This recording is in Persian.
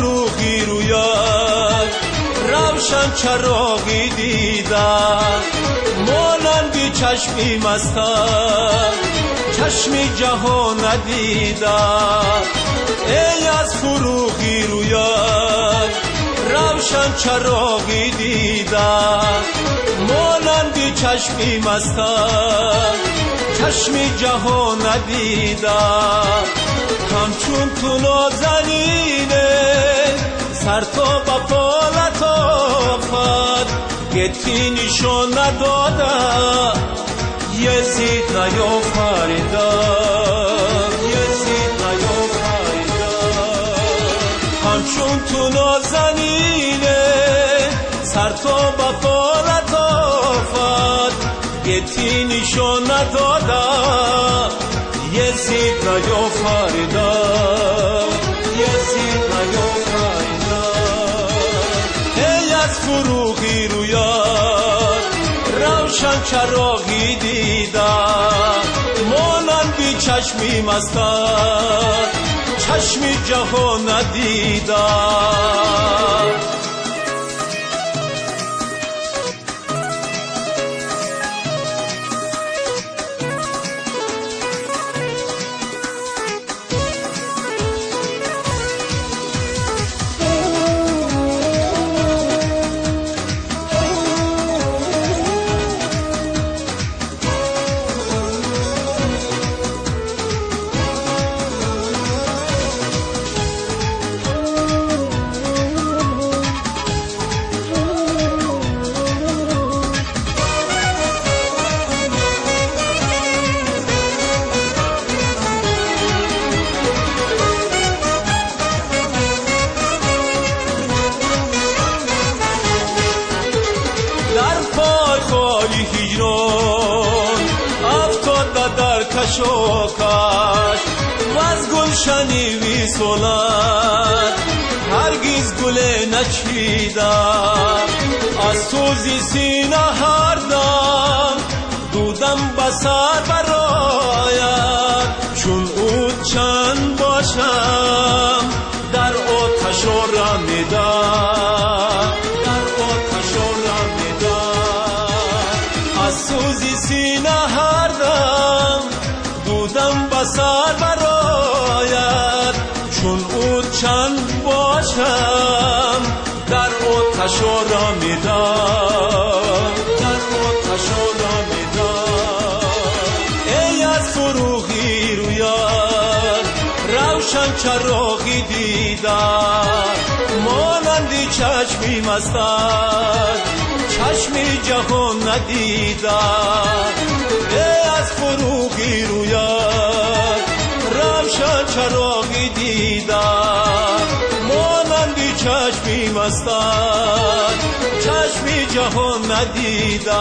فروغی رویت روشن چراغی دیدم، مانندی چشمی مستم چشمی جهان ندیدم. ای از فروغی رویت روشن چراغی دیدم، مانندی چشمی مستم چشمی جهان ندیدم. همچون تو نازنینه سر تا با پالت آفد گتی نشان ندادم، یزید نیافریدم، یزید نیافریدم. همچون تو نازنینه سر تا با پالت آفد گتی نشان ندادم، یزید نیافریدم، یزید نیافریدم. ای از فروغی رویت روشن چراغی دیدم، مانندی چشمی مستم چشمی جهان ندیدم. افتاد در کش و کش و از گلشنی وی سولد هرگز گل نچیدم. از سوزی سینه هر دم دودم بسر برایت، چون او چند باشم در آتش رمیدم، در آتش رمیدم. از سوزی سینه هر دم دودم بسر برایت، چون او چند باشم در آتش رمیدم، در آتش رمیدم. ای از فروغی رویت روشن چراغی دیدم، مانندی چشمی مستم چشمی جهان ندیدم. ای از فروغی رویت روشن چراغی دیدم، مانندی چشمی مستم چشمی جهان ندیدم.